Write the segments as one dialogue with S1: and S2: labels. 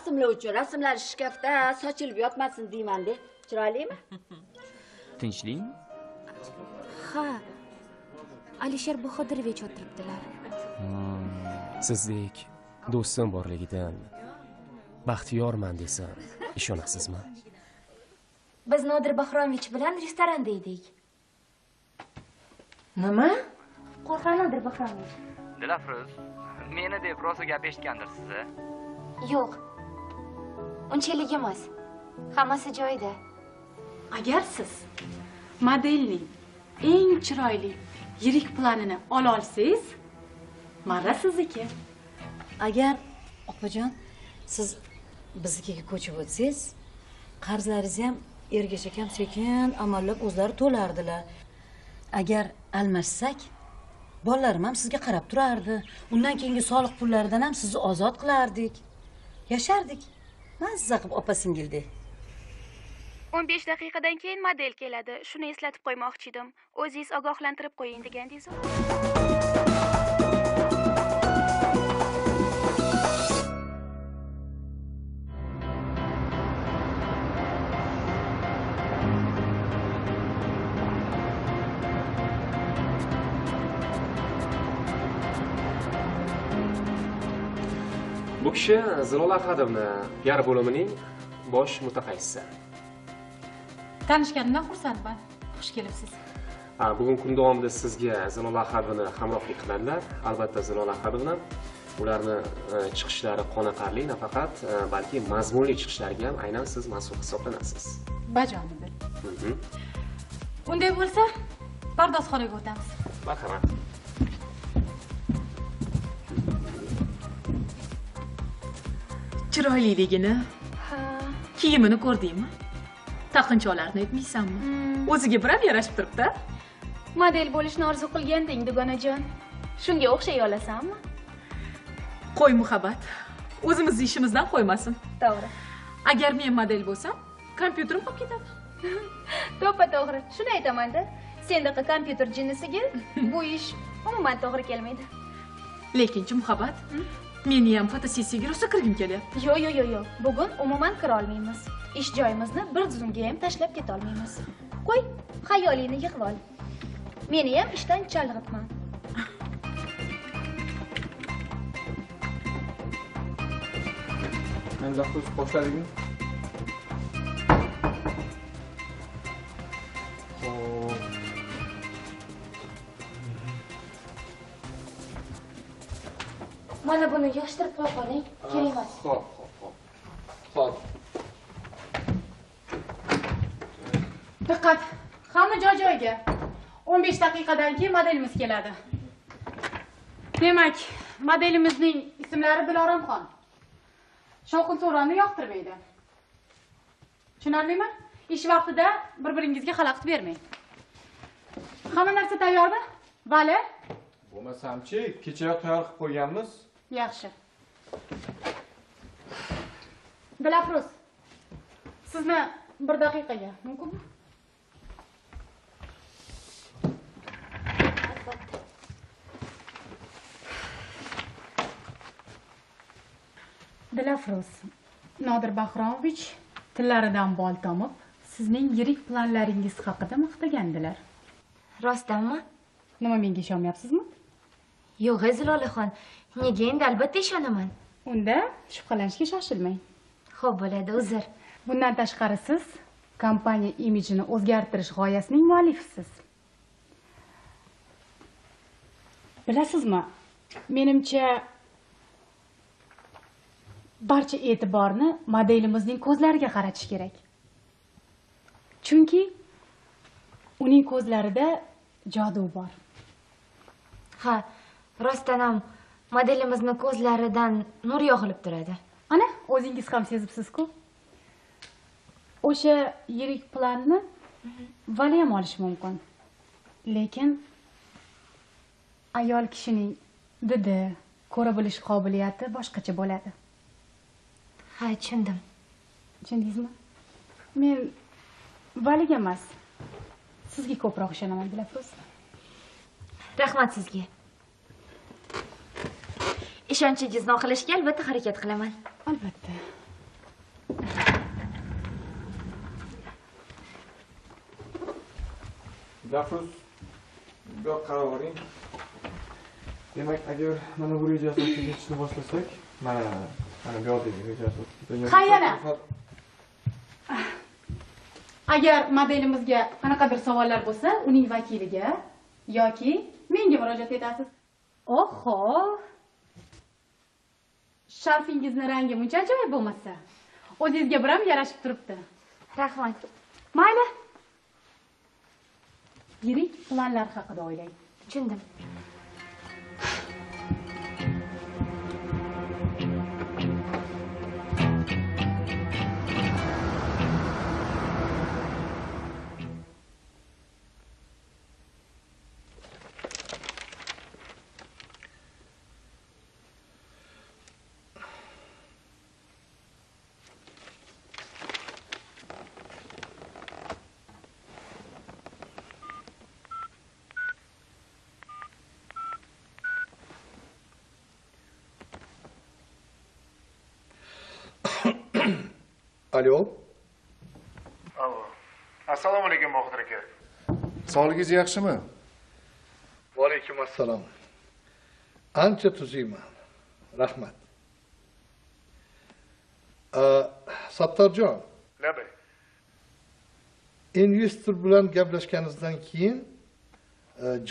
S1: rasmlovchi, rasmlar shkafda sochilib yotmasin deyman-de. Chiroylimi?
S2: Tinchlikmi?
S3: Ha. Alisher Bahodirov o'tiribdilar.
S4: Sizdek do'stim borligidan baxtiyorman desam, ishonasizmi?
S3: Biz Nodir Bahromovich bilan restoranda edik.
S1: Nima?
S3: Qo'rqar Nodir Bahromovich.
S2: Dilafruz, meni deb rosa gap eshitgandirsiz.
S3: Yo'q. Unchalik emas. Hammasi joyida.
S5: Agar siz modelning eng chiroyli yirik planini ola olsangiz, marra sizniki.
S6: Agar opajon siz biznikiga ko'chib o'tsangiz, qarzlaringizni ham ergash akam sekin amallab o'zlari to'lardilar. Agar almashsak, bolalarim ham sizga qarab turardi. Undan keyingi soliq pullaridan ham sizni ozod qilardik. Yashardik. Mazza qilib opa-singildek.
S7: 15 daqiqadan keyin model keladi. Shuni eslatib qo'ymoqchi edim. O'zingiz ogohlantirib qo'ying degandingiz.
S4: Bu kishi Zilola Xadimni PR bo'limining bosh mutaxassisi.
S5: Tanishganimdan xursandman. Xush kelibsiz.
S4: Bugun kun davomida sizga Zilola Xadimni hamrohlik qiladilar. Albatta Zilola Xadimni ularni chiqishlari qoniqarli, nafaqat balki mazmunli chiqishlariga ham aynan siz mas'ul hisoblanasiz.
S5: Bajonidil. Unday bo'lsa, pardozxonaga o'tamiz.
S4: Marhamat.
S5: Chiroyliligini, kiyimini ko'rdingmi? Taqinchoqlarni aytmaysanmi? O'ziga bir ham yarashib turibdi.
S7: Model bo'lishni orzu qilganding, dugonajon. Shunga o'xshay olasanmi?
S5: Qo'y muhabbat. O'zimizni ishimizdan qo'ymasin.
S7: To'g'ri.
S5: Agar men model bo'lsam, kompyuterim qolib ketadi.
S7: To'g'ri. Shuni aytaman-da. Sendaqa kompyuter jinnisiga bu ish umuman to'g'ri kelmaydi.
S5: Lekinchi muhabbat, meni ham fotosessiyaga rosa kirgim kelyapti.
S7: Yo'q. Bugun umuman kira olmaymiz. Ish joyimizni bir zumga ham tashlab keta olmaymiz. Qo'y, xayolingni yig'ib ol. Meni ham ishdan chalg'itma.
S8: Endi xuddi boshladingmi?
S3: Mana buni yig'ishtirib qo'ya qoling. Kerak emas.
S8: Xo'p.
S5: Diqqat, hamma joy-joyiga. 15 daqiqadan keyin modelimiz keladi. Demak, modelimizning ismlari Diloramxon. Shovqin suronini yoqtirmaydi. Tushunarlimi? Ish vaqtida bir-biringizga xalaqit bermang. Hamma narsa tayyormi? Vale?
S8: Bo'lmasam-chi, kechayoq tayyor qilib qo'yganmiz.
S5: Yaxshi. Dilafruz, sizni bir daqiqaga mumkinmi? Dilafruz, Nodir Bahromovich tillaridan bol tomib, sizning yirik planlaringiz haqida maqtagandilar.
S3: Rostdanmi?
S5: Nima, menga ishonmayapsizmi?
S3: Yo'q, Zilolaxon. Nega endi albatta ishonaman.
S5: Unda shubhalanishga shoshilmang.
S3: Xo'p bo'ladi, uzr.
S5: Bundan tashqari siz kompaniya imijini o'zgartirish g'oyasining muallifisiz. Bilasizmi? Menimcha barcha e'tiborni modelimizning ko'zlariga qaratish kerak. Chunki uning ko'zlarida jodu bor.
S3: Ha, rostdan ham modelimizni ko'zlaridan nur yog'ilib turadi.
S5: Ana, o'zingiz ham sezibsiz-ku. O'sha yirik planni vali ham olish mumkin. Lekin ayol kishining didi, ko'ra bilish qobiliyati boshqacha bo'ladi.
S3: Ha, tushundim.
S5: Tushundingizmi? Men valiga emas, sizga ko'proq ishonaman, Dilafruz.
S3: Rahmat sizga. Ishonchingizni oqlashga albatta harakat qilaman.
S5: Albatta.
S8: Gafruz, bu yoqqa qarab boring. Demak, agar mana bu reja asosiga ketishni boshlasak, mana bu yoqdagi reja asosiga.
S5: Qayana? Agar modelimizga qanaqadir savollar bo'lsa, uning vakiliga yoki menga murojaat etasiz. Oho. Sharfingizni rangi muncha ajoyib bo'lmasa, o'zingizga bir ham yarashib turibdi.
S3: Rahmat.
S5: Mayli. Yirik planlar haqida o'ylang.
S3: Tushundim.
S9: Alo.
S10: Alo. Assalomu alaykum Botir aka.
S9: Sog'ligingiz yaxshimi? Va alaykum assalom. Ancha tuzayman. Rahmat. Sattorjon.
S10: Nima?
S9: Investor bilan gaplashganingizdan keyin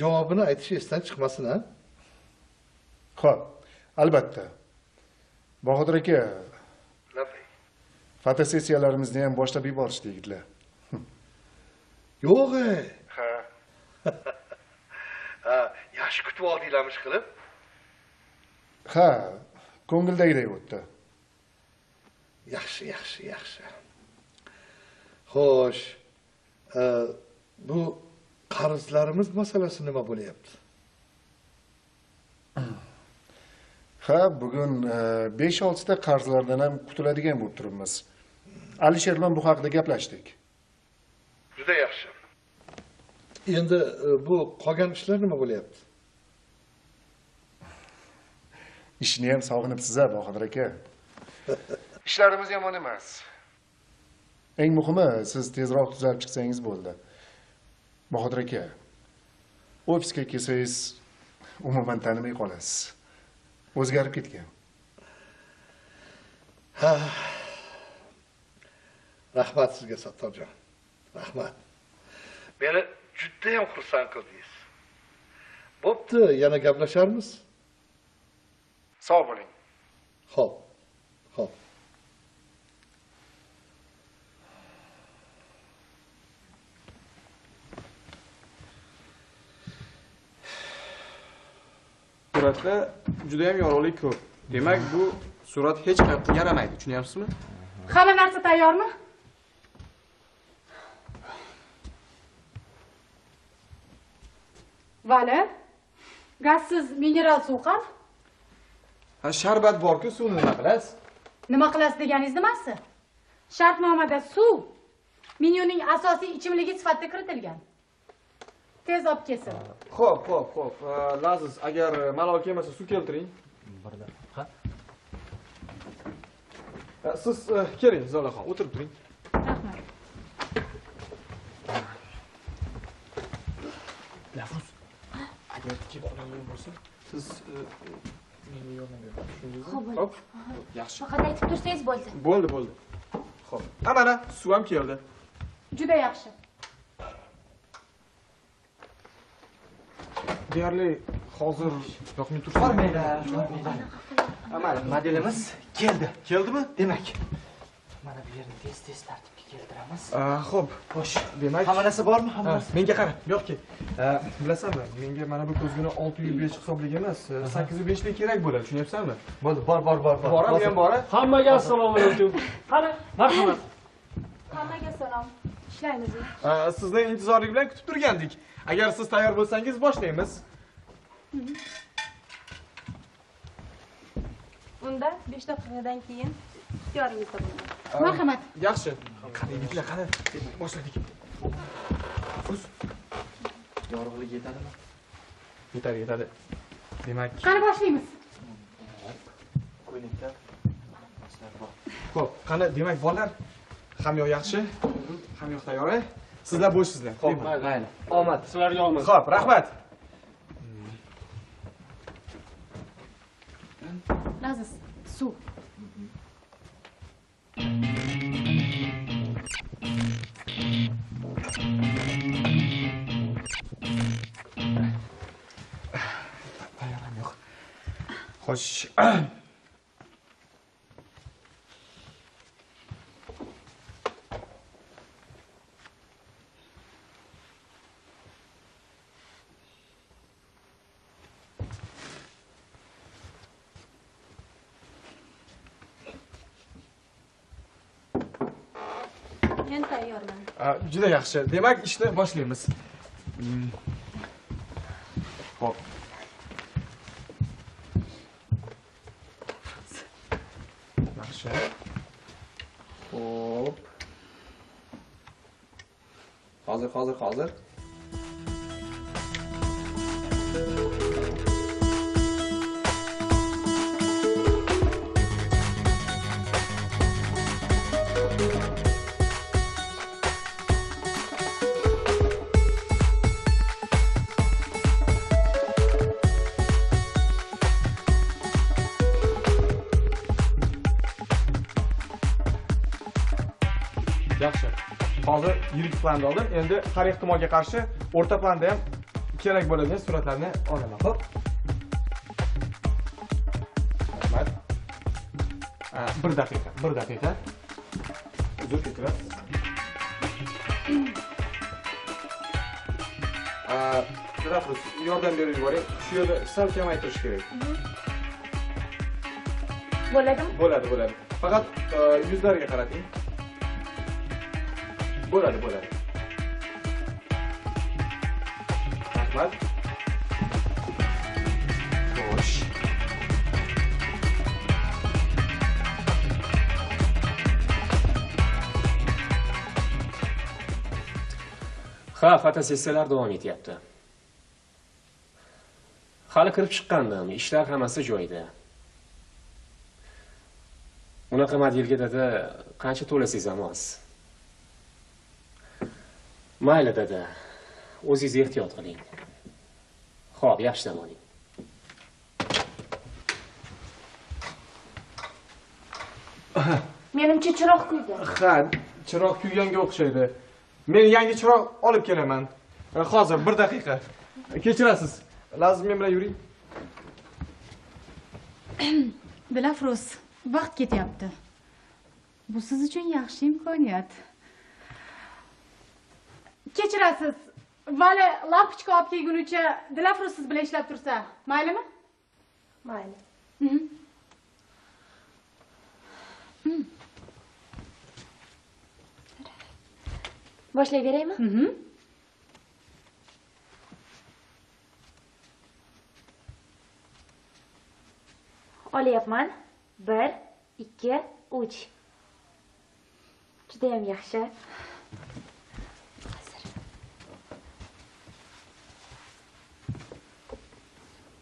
S9: javobini aytish esdan chiqmasin, ha?
S10: Xo'p, albatta. Botir aka, fotosessiyalarimizni ham boshlab yuborishdi yigitlar.
S9: Yo'q.
S10: Ha.
S9: Yaxshi kutib oldinglarmish qilib.
S10: Ha, ko'ngildagidek o'tdi.
S9: Yaxshi. Xo'sh, bu qarzlarimiz masalasi nima bo'lyapti?
S10: Ha, bugun 5-6 ta qarzlardan ham qutuladigan bo'lib turibmiz. Alisher bilan bu haqida gaplashdik.
S9: Juda yaxshi. Endi bu qolgan ishlar nima bo'lyapti?
S10: Ishni ham sog'inibsiz-a, Botir aka. Ishlarimiz yomon emas. Eng muhimi, siz tezroq tuzalib chiqsangiz bo'ldi. Botir aka, ofisga kelsangiz umuman tanimay qolasiz. O'zgarib ketgan.
S9: Rahmat sizga, Sattorjon. Rahmat. Meni juda ham xursand qildingiz. Bo'pti, yana gaplasharmiz.
S10: Sog' bo'ling.
S9: Xo'p.
S8: Suratda juda ham yorug'lik ko'p. Demak, bu surat hech qayerga yaramaydi, tushunyapsizmi?
S5: Hamma narsa tayyormi? Vali, gazsiz mineral suv qal.
S8: Ha, sharbat bor-ku, suvni nima qilasiz?
S5: Nima qilasiz deganingiz nimasi? Shartnomada suv menyuning asosiy ichimligi sifatida kiritilgan. Tez olib kelsin.
S8: Xo'p. Laziz, agar malol kelmasa suv keltiring. Bir daqiqa. Siz keling, Zolaxon, o'tirib turing.
S5: Rahmat.
S8: Lafuz. Agar kelib qoladigan bo'lsa, siz menga yordam berasiz. Xo'p. Yaxshi.
S3: Faqat aytib tursangiz bo'ldi.
S8: Bo'ldi. Xo'p. Mana suv ham keldi.
S5: Juda yaxshi.
S8: Deyarli hozir yoqmay tursa.
S2: Mana modelimiz keldi.
S8: Keldimi?
S2: Demak, mana bu yerni tez tartibga keltiramiz.
S8: Xo'p.
S2: Xo'sh,
S8: Demak,
S2: hamma narsa bormi? Hamma narsa.
S8: Menga qara, yo'qki. Bilasanmi, menga mana bu ko'zguni 605 hisoblik emas, 805 lik kerak bo'ladi, tushunyapsanmi?
S2: Bo'ldi, bor.
S8: Boram ham bor.
S11: Hammaga assalomu alaykum. Qani, marhamat.
S7: Hammaga salom. Ishlaymiz.
S8: Sizni intizorlik bilan kutib turgandik. Agar siz tayyor bo'lsangiz boshlaymiz.
S7: Unda 5 daqiqadan keyin ixtiyoringizda bo'ladi.
S5: Marhamat.
S8: Yaxshi. Qani, boshladik.
S2: Yorug'lik yetadimi?
S8: Yetadi. Demak,
S5: Qani boshlaymiz.
S2: Ko'ylakda
S8: xo'p, qani, demak, bolalar, hamyoq yaxshi, hamyoq tayyor. Sizlar bo'shsizlar.
S2: Xo'p, mayli. Omad.
S11: Sizlarga omad.
S8: Xo'p, rahmat.
S5: Laziz, suv.
S8: Tayyoram yo'q. Xo'sh.
S5: Men tayyorman.
S8: Juda yaxshi. Demak, ishni boshlaymiz. Xo'p. Yaxshi. Xo'p. Hozir. Yaxshi. Hozir yirik planda oldim. Endi har ehtimolga qarshi o'rta planda ham kerak bo'ladigan suratlarni olaman. Xo'p. Rahmat. 1 daqiqa. Uzr ketyapsiz. Rafus, yordam berib yuboring. Shu yerda sal kamaytirish kerak.
S5: Bo'ladimi?
S8: Bo'ladi. Faqat yuzlariga qarating. Bo'ladi. Rahmat. Xo'sh.
S4: Ha, fotosessiyalar davom etyapti. Hali kirib chiqqandim, ishlar hammasi joyida. Unaqa modelga dada qancha to'lasangiz ham oz. Mayli dada, o'zingiz ehtiyot qiling. Xo'p, yaxshi dam oling.
S7: Menimcha chiroq kuydi.
S8: Ha, chiroq kuyganga o'xshaydi. Men yangi chiroq olib kelaman. Hozir 1 daqiqa. Kechirasiz. Lazim men bilan yuring.
S5: Dilafruz, vaqt ketyapti. Bu siz uchun yaxshi imkoniyat. Kechirasiz. Vali lampochka olib kelgunicha Dilafruz siz bilan ishlab tursa, maylimi?
S7: Mayli. Boshlayveraymi? Olyapman. 1, 2, 3. Judayam yaxshi.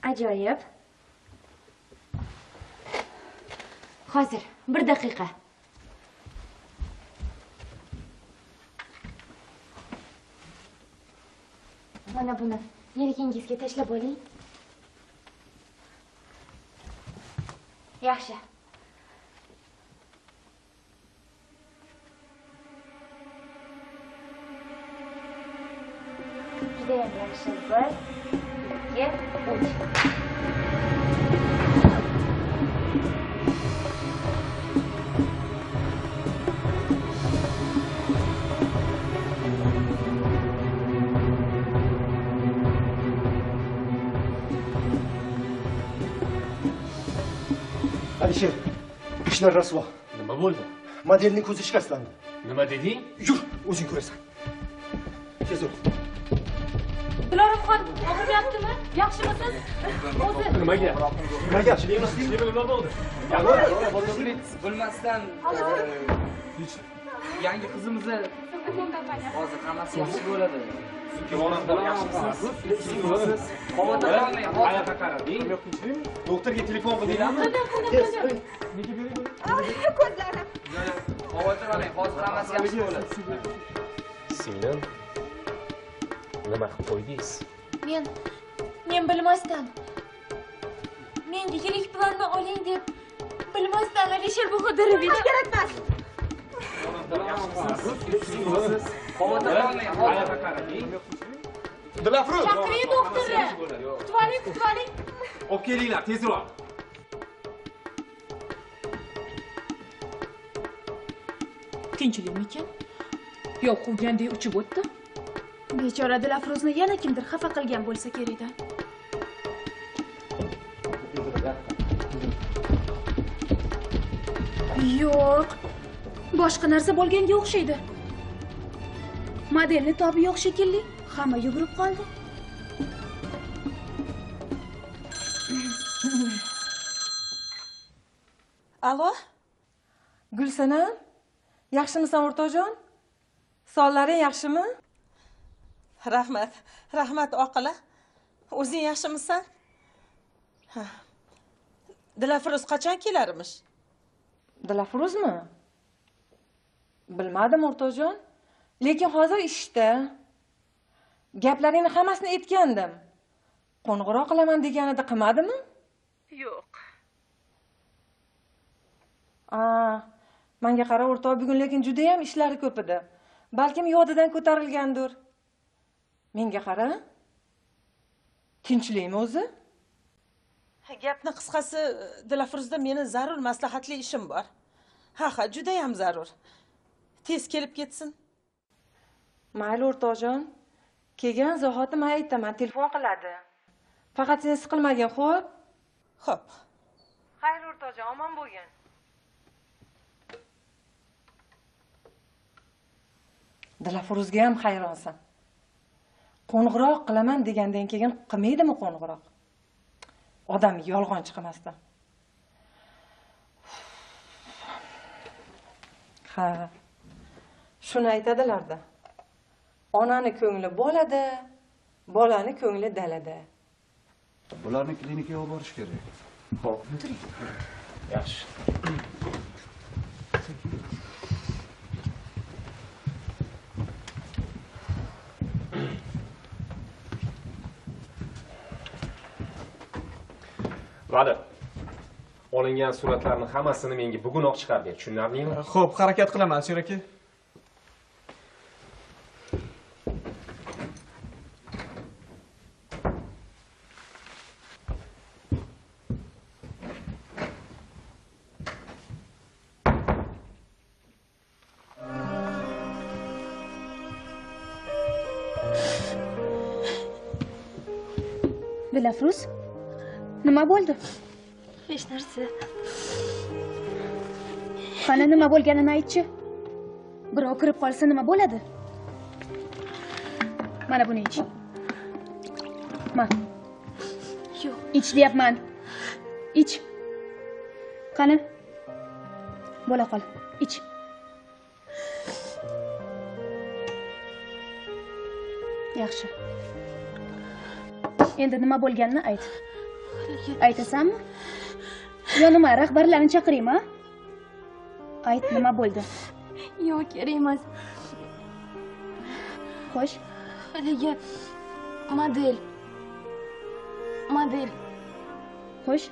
S7: Ajoyib. Hozir 1 daqiqa. Mana buni yelkangizga tashlab oling. Yaxshi. Judayam yaxshi. 1, 2, 3.
S12: Alisher, ishlar rasvo.
S4: Nima bo'ldi?
S12: Modelning ko'zi shikastlandi.
S4: Nima deding?
S12: Yur, o'zing ko'rasan. Tez ol.
S5: Dilorxon, og'riyaptimi? Yaxshimisiz? O'zi.
S4: Nimaga?
S12: Nimaga?
S11: Nima bo'ldi?
S2: Bilmasdan yangi qizimizni hozir hammasi yaxshi bo'ladi.
S12: Doktorga telefon qildinglarmi?
S2: Xavotir olmang, hozir hammasi yaxshi bo'ladi.
S4: singlim? Nima qilib qo'ydingiz?
S3: Men bilmasdan. Menga yirik pullarni oling deb bilmasdan Alisher Bahodorovich. Kerak emas.
S12: Dilafruz!
S3: Chaqiring doktorni. Kutib oling.
S12: Olib kelinglar, tezroq.
S5: Tinchlikmikan? Yo'q, quvgandek uchib o'tdi.
S7: Bechora Dilafruzni yana kimdir xafa qilgan bo'lsa kerak-da. Yo'q. Boshqa narsa bo'lganga o'xshaydi. Modelni tobi yo'q shekilli. Hamma yugurib qoldi.
S13: Alo? Gulsanam? Yaxshimisan o'rtoqjon? Sonlaring yaxshimi? Rahmat oqila. O'zing yaxshimisan? Ha. Dilafruz qachon kelarmish? Dilafruzmi? Bilmadim o'rtoqjon. Lekin hozir ishda. Gaplaringni hammasini aytgandim. Qo'ng'iroq qilaman deganida qilmadimi? Yo'q. Menga qara o'rtoq, bugun lekin juda ham ishlari ko'p edi. Balkim yodidan ko'tarilgandir. Menga qara. Tinchlikmi o'zi? Gapni qisqasi, Dilafruzda meni zarur maslahatli ishim bor. Ha, juda ham zarur. Tez kelib ketsin. Mayli o'rtoqjon. Kelgan zahoti men aytaman, telefon qiladi. Faqat sen siqilmagin, xo'p? Xo'p. Xayr o'rtoqjon, omon bo'lgin. Dilafruzga ham hayronsan. Qo'ng'iroq qilaman degandan keyin qilmaydimi qo'ng'iroq? Odam yolg'on chiqmasdan. Ha. Shuni aytadilar-da. Onani ko'ngli bolada, bolani ko'ngli dalada.
S12: Bularni klinikaga olib borish kerak.
S4: Xo'p. Yaxshi. Vali. Olingan suratlarning hammasini menga bugunoq chiqarib ber. Tushunarlimi?
S8: Xo'p, harakat qilaman, Sher aka.
S7: Dilafruz? Nima bo'ldi?
S3: Hech narsa.
S7: Qani nima bo'lganini aytchi. Birov kirib qolsa nima bo'ladi? Mana buni ich. Yo'q. Ich deyapman. Ich. Qani? Bo'la qol. Ich. Yaxshi. Endi nima bo'lganini ayt. Aytasanmi? Yo nima, rahbarlarni chaqiraymi? Ayt, nima bo'ldi?
S3: Yo'q, kerak emas.
S7: Xo'sh.
S3: Haligi model. Xo'sh.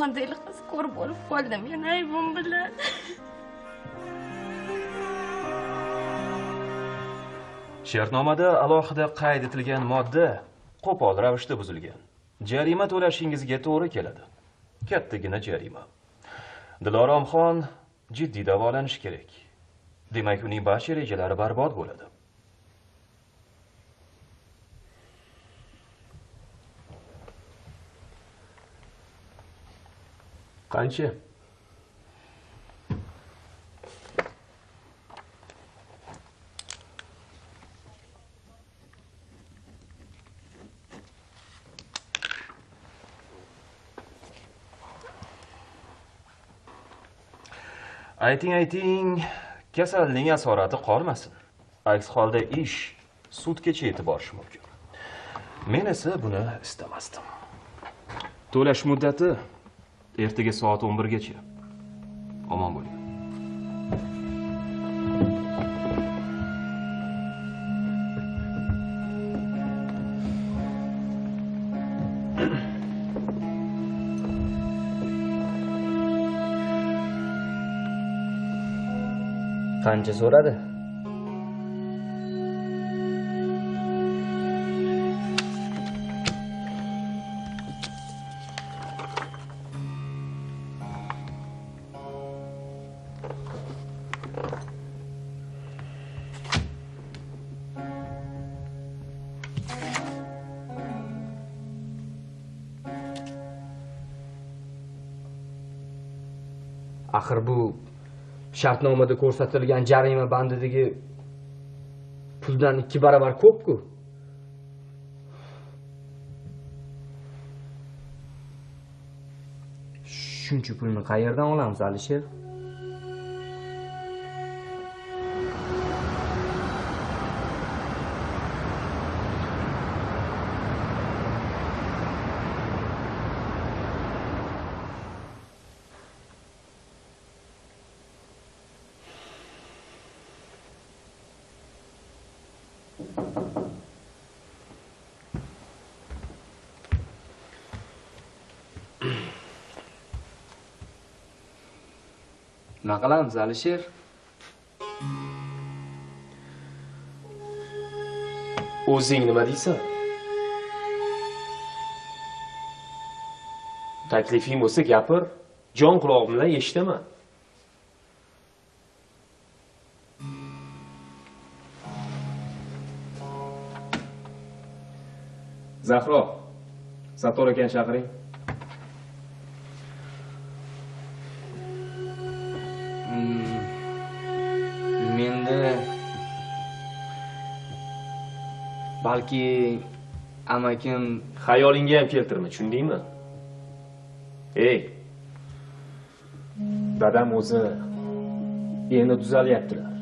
S3: Model qiz ko'r bo'lib qoldim. Men aybim bilan.
S14: Shartnomada alohida qayd etilgan modda qo'pol ravishda buzilgan. Jarima to'lashingizga to'g'ri keladi. Kattagina jarima. Diloromxon jiddiy davolanishi kerak. Demak, uning barcha rejalari barbod bo'ladi.
S4: Qancha?
S14: Ayting, kasalning asorati qolmasin. Aks holda ish sudgacha yetib borishi mumkin. Men esa buni istamasdim. To'lash muddati ertaga soat 11 gacha. Omon bo'ling.
S2: Qancha so'radi? Axir bu shartnomada ko'rsatilgan jarima bandidagi puldan 2 barobar ko'p-ku. Shuncha pulni qayerdan olamiz, Alisher? Nima qilamiz, Alisher?
S4: O'zing nima deysan? Taklifing bo'lsa gapir, jon quloqim bilan eshitaman. Zahro, Sattor akani chaqiring.
S2: Menda balki amakim
S4: xayolingga ham keltirma, tushundingmi? Ey, dadam o'zi endi tuzalyaptilar.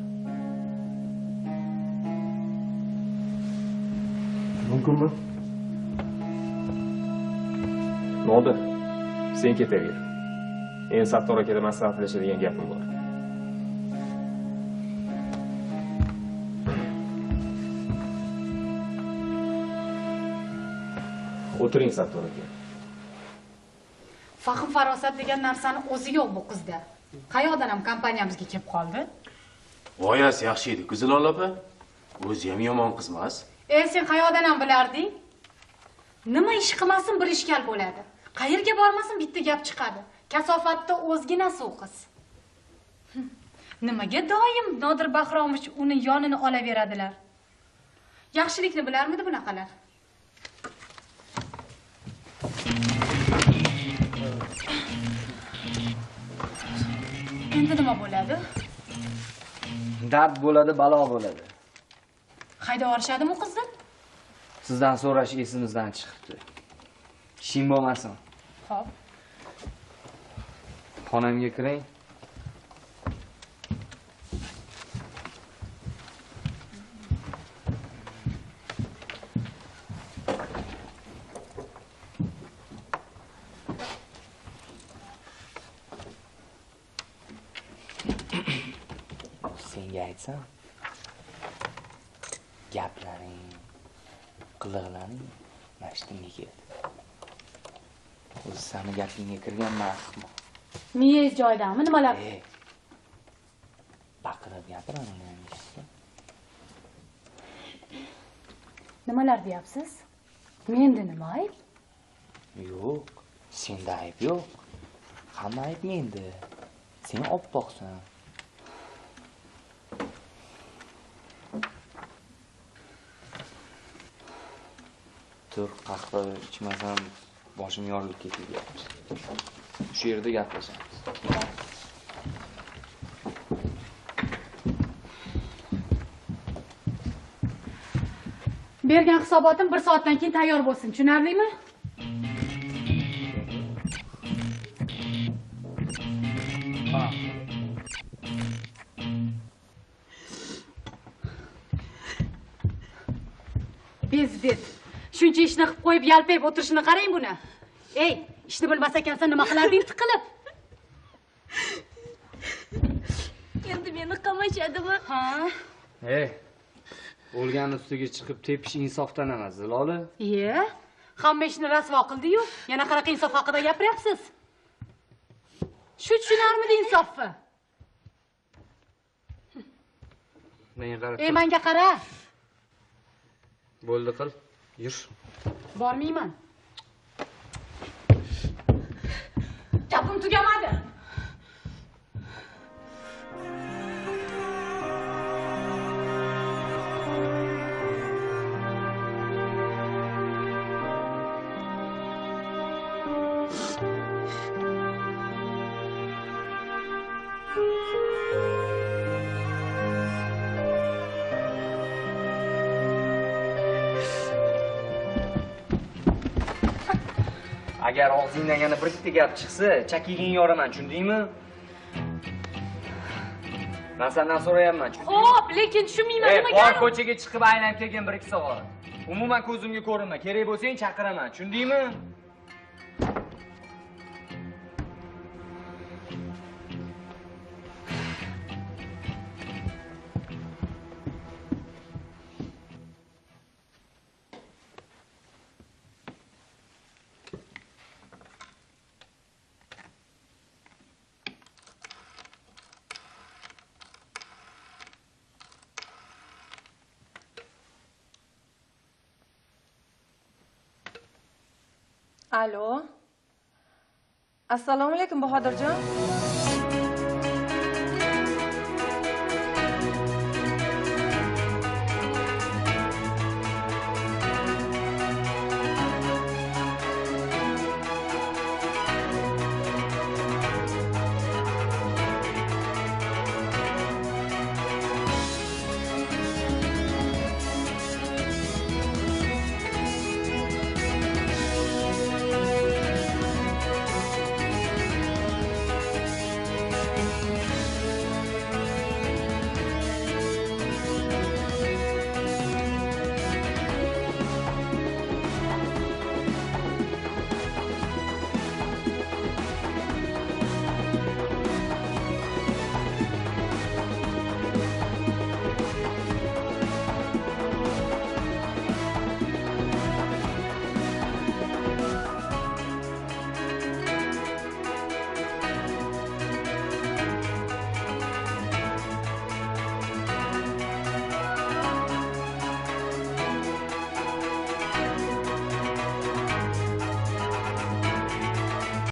S4: Mumkinmi? Nodir, sen ketaver. Endi Sattor akada maslahatlashadigan gapim bor. O'tiring, Sattor aka.
S5: Fahm farosat degan narsani o'zi yo'q bu qizda. Qayoqdan ham kompaniyamizga kelib qoldi?
S15: G'oyasi yaxshi edi, Guzilol opa. O'zi ham yomon qizmas.
S5: Sen qayoqdan ham bilarding? Nima ish qilmasin bir ishkal bo'ladi. Qayerga bormasin bitta gap chiqadi. Kasofatda o'zginasi u qiz. Nimaga doim Nodir Bahromovich uni yonini olaveradilar? Yaxshilikni bilarmidi bunaqalar? Endi nima bo'ladi?
S2: dard bo'ladi, balo bo'ladi.
S5: Haydab yuborishadimi u qizni?
S2: Sizdan so'rash esimizdan chiqibdi. Ishing bo'lmasin.
S5: Xo'p.
S2: Xonamga kiring. Senga aytsam, gaplaring, qiliqlaring mashtumga keldi. O'zi seni gapingga kirgan mahmo.
S5: Miyangiz joyidami, nimalar?
S2: Baqirib gapiraman eshitsa.
S5: Nimalar deyapsiz? Menda nima ayb?
S2: Yo'q, senda ayb yo'q. Hamma ayb menda. Sen oppoqsan. Tur qahva ichmasam boshim yorilib ketyapti. Shu yerda gaplashamiz.
S5: Bergan hisobotim 1 soatdan keyin tayyor bo'lsin, tushunarlimi? Bezbet. Shuncha ishni qilib qo'yib yalpayib o'tirishini qarang buni. Ey, ishni bilmas ekansan nima qilarding tiqilib?
S3: Endi meni qamashadimi?
S5: Ha?
S2: O'lgan ustiga chiqib tepish insofdan emas, Zilola.
S5: Hamma ishni rasvo qildi-yu, yana qanaqa insof haqida gapiryapsiz? Shu tushunarmidi insofni?
S2: Menga qarab
S5: Ey, menga qara.
S2: Bo'ldi qil. Yur.
S5: Bormayman. Gapim tugamadi.
S2: Agar og'zingdan yana bitta gap chiqsa, chakiging yoraman, tushundingmi? Men sendan so'rayapman, tushundingmi?
S5: Xo'p, lekin tushunmayman nima
S2: Bor
S5: gap?
S2: ko'chaga chiqib aylanib kelgan 1-2 soat. Umuman ko'zimga ko'rinma. Kerak bo'lsang chaqiraman, tushundingmi?
S13: Alo. Assalomu alaykum Bahodirjon.